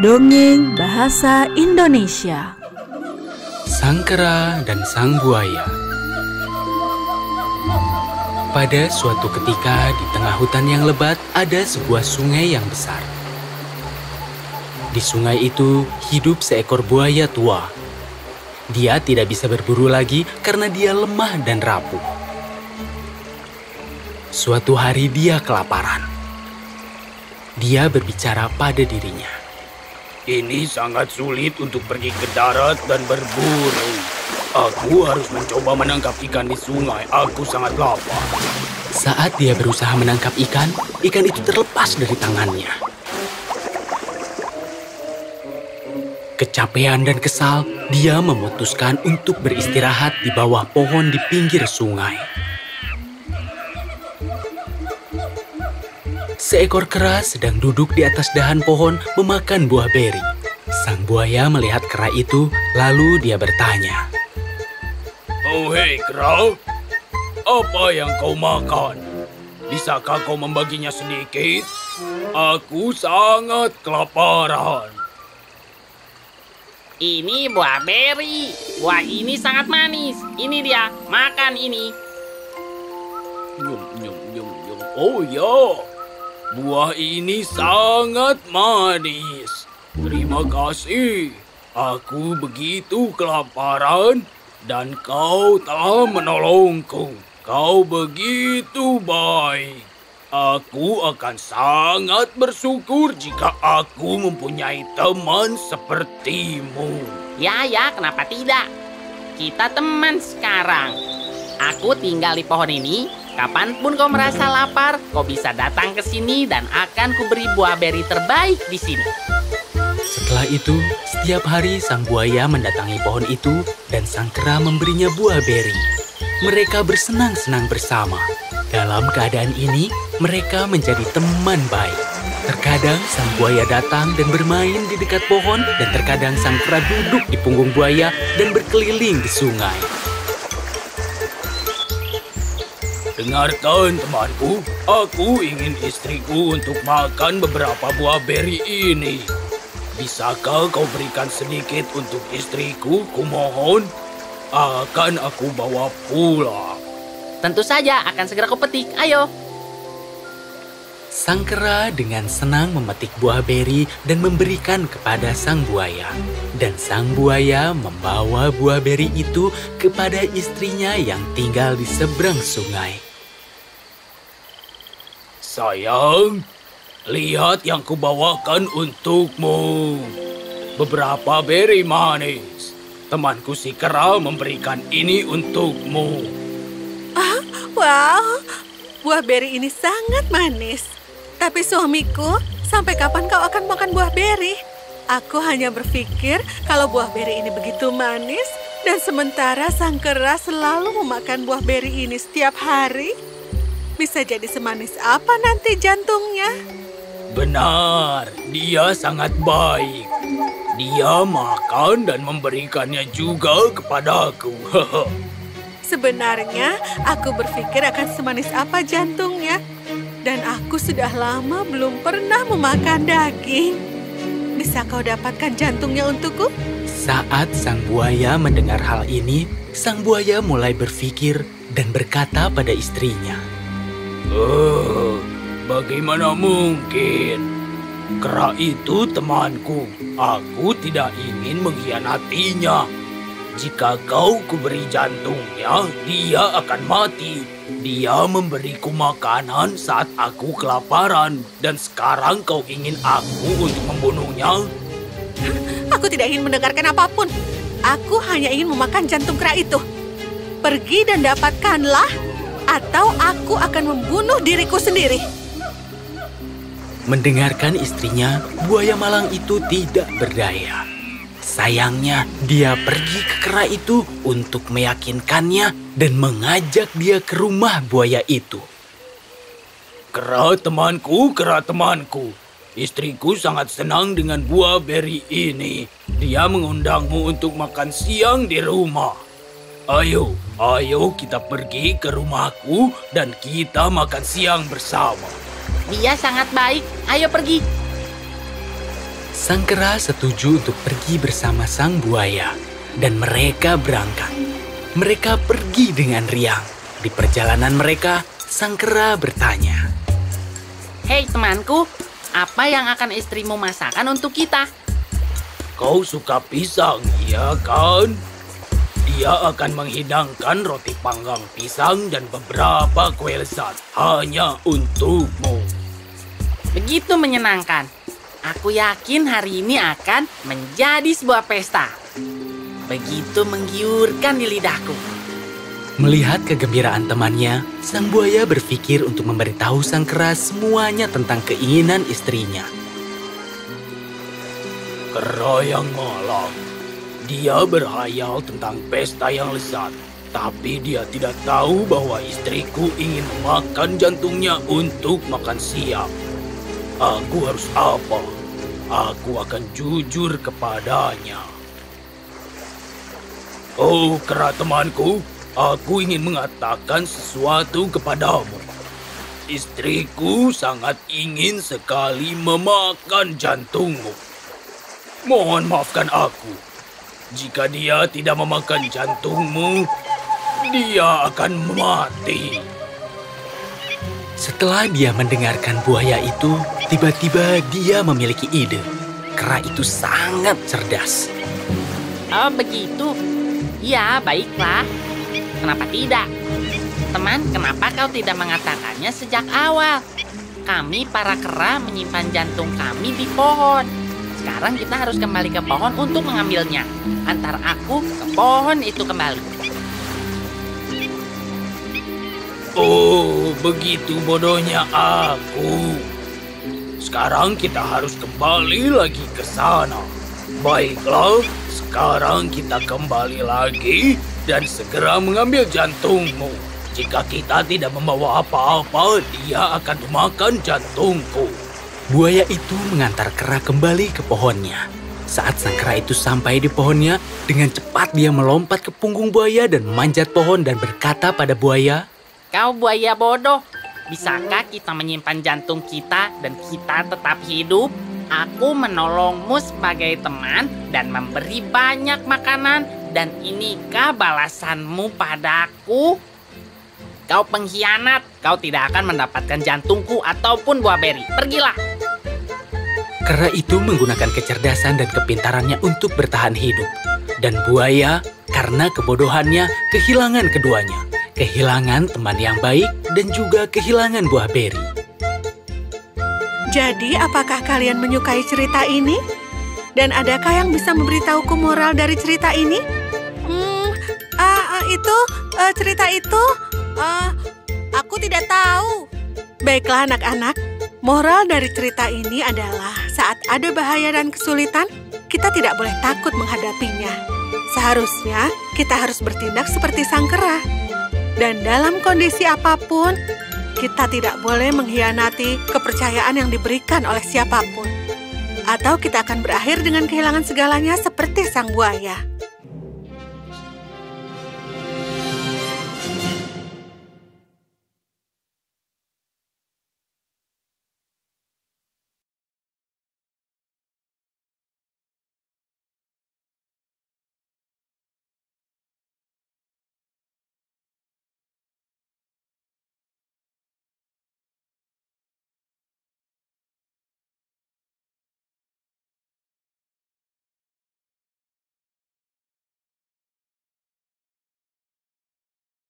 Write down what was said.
Dongeng Bahasa Indonesia. Sang Kera dan Sang Buaya. Pada suatu ketika di tengah hutan yang lebat ada sebuah sungai yang besar. Di sungai itu hidup seekor buaya tua. Dia tidak bisa berburu lagi karena dia lemah dan rapuh. Suatu hari dia kelaparan. Dia berbicara pada dirinya. Ini sangat sulit untuk pergi ke darat dan berburu. Aku harus mencoba menangkap ikan di sungai. Aku sangat lapar. Saat dia berusaha menangkap ikan, ikan itu terlepas dari tangannya. Kecapean dan kesal, dia memutuskan untuk beristirahat di bawah pohon di pinggir sungai. Seekor kera sedang duduk di atas dahan pohon memakan buah beri. Sang buaya melihat kera itu, lalu dia bertanya, "Oh hei kera, apa yang kau makan? Bisakah kau membaginya sedikit? Aku sangat kelaparan." Ini buah beri. Buah ini sangat manis. Ini dia, makan ini. Nyum, nyum, nyum, nyum. Oh ya, buah ini sangat manis. Terima kasih. Aku begitu kelaparan dan kau telah menolongku. Kau begitu baik. Aku akan sangat bersyukur jika aku mempunyai teman sepertimu. Ya, kenapa tidak? Kita teman sekarang. Aku tinggal di pohon ini. Kapanpun kau merasa lapar, kau bisa datang ke sini dan akan kuberi buah beri terbaik di sini. Setelah itu, setiap hari sang buaya mendatangi pohon itu dan sang kera memberinya buah beri. Mereka bersenang-senang bersama. Dalam keadaan ini, mereka menjadi teman baik. Terkadang sang buaya datang dan bermain di dekat pohon, dan terkadang sang kera duduk di punggung buaya dan berkeliling di sungai. Dengarkan temanku, aku ingin istriku untuk makan beberapa buah beri ini. Bisakah kau berikan sedikit untuk istriku, kumohon? Akan aku bawa pulang. Tentu saja akan segera kupetik. Ayo. Sang kera dengan senang memetik buah beri dan memberikan kepada sang buaya. Dan sang buaya membawa buah beri itu kepada istrinya yang tinggal di seberang sungai. Sayang, lihat yang kubawakan untukmu. Beberapa beri manis. Temanku si kera memberikan ini untukmu. Wow, buah beri ini sangat manis. Tapi suamiku, sampai kapan kau akan makan buah beri? Aku hanya berpikir kalau buah beri ini begitu manis, dan sementara sang kera selalu memakan buah beri ini setiap hari. Bisa jadi semanis apa nanti jantungnya? Benar, dia sangat baik. Dia makan dan memberikannya juga kepadaku. Sebenarnya, aku berpikir akan semanis apa jantungnya. Dan aku sudah lama belum pernah memakan daging. Bisa kau dapatkan jantungnya untukku? Saat sang buaya mendengar hal ini, sang buaya mulai berpikir dan berkata pada istrinya, Bagaimana mungkin? Kera itu temanku. Aku tidak ingin mengkhianatinya. Jika kau kuberi jantungnya, dia akan mati. Dia memberiku makanan saat aku kelaparan. Dan sekarang kau ingin aku untuk membunuhnya? Aku tidak ingin mendengarkan apapun. Aku hanya ingin memakan jantung kera itu. Pergi dan dapatkanlah, atau aku akan membunuh diriku sendiri. Mendengarkan istrinya, buaya malang itu tidak berdaya. Sayangnya, dia pergi ke kera itu untuk meyakinkannya dan mengajak dia ke rumah buaya itu. Kera temanku. Istriku sangat senang dengan buah beri ini. Dia mengundangmu untuk makan siang di rumah. Ayo kita pergi ke rumahku dan kita makan siang bersama. Dia sangat baik. Ayo pergi. Sang kera setuju untuk pergi bersama sang buaya, dan mereka berangkat. Mereka pergi dengan riang. Di perjalanan mereka, sang kera bertanya, Hei temanku, apa yang akan istrimu masakan untuk kita? Kau suka pisang, iya kan? Dia akan menghidangkan roti panggang pisang dan beberapa kue lezat hanya untukmu. Begitu menyenangkan. Aku yakin hari ini akan menjadi sebuah pesta. Begitu menggiurkan di lidahku. Melihat kegembiraan temannya, sang buaya berpikir untuk memberitahu sang kera semuanya tentang keinginan istrinya. Kera yang malang. Dia berhayal tentang pesta yang lezat, tapi dia tidak tahu bahwa istriku ingin memakan jantungnya untuk makan siang. Aku harus apa? Aku akan jujur kepadanya. Oh, kera temanku, aku ingin mengatakan sesuatu kepadamu. Istriku sangat ingin sekali memakan jantungmu. Mohon maafkan aku. Jika dia tidak memakan jantungmu, dia akan mati. Setelah dia mendengarkan buaya itu, tiba-tiba dia memiliki ide. Kera itu sangat cerdas. Oh begitu? Ya, baiklah. Kenapa tidak? Teman, kenapa kau tidak mengatakannya sejak awal? Kami para kera menyimpan jantung kami di pohon. Sekarang kita harus kembali ke pohon untuk mengambilnya. Antar aku ke pohon itu kembali. Oh, begitu bodohnya aku. Sekarang kita harus kembali lagi ke sana. Baiklah, sekarang kita kembali lagi dan segera mengambil jantungmu. Jika kita tidak membawa apa-apa, dia akan memakan jantungku. Buaya itu mengantar kera kembali ke pohonnya. Saat sang kera itu sampai di pohonnya, dengan cepat dia melompat ke punggung buaya dan memanjat pohon dan berkata pada buaya, Kau buaya bodoh, bisakah kita menyimpan jantung kita dan kita tetap hidup? Aku menolongmu sebagai teman dan memberi banyak makanan, dan inikah balasanmu padaku? Kau pengkhianat, kau tidak akan mendapatkan jantungku ataupun buah beri. Pergilah. Kera itu menggunakan kecerdasan dan kepintarannya untuk bertahan hidup. Dan buaya, karena kebodohannya, kehilangan keduanya. Kehilangan teman yang baik dan juga kehilangan buah beri. Jadi, apakah kalian menyukai cerita ini? Dan adakah yang bisa memberitahuku moral dari cerita ini? Cerita itu, aku tidak tahu. Baiklah anak-anak, moral dari cerita ini adalah saat ada bahaya dan kesulitan, kita tidak boleh takut menghadapinya. Seharusnya kita harus bertindak seperti sang kera. Dan dalam kondisi apapun, kita tidak boleh mengkhianati kepercayaan yang diberikan oleh siapapun. Atau kita akan berakhir dengan kehilangan segalanya seperti sang buaya.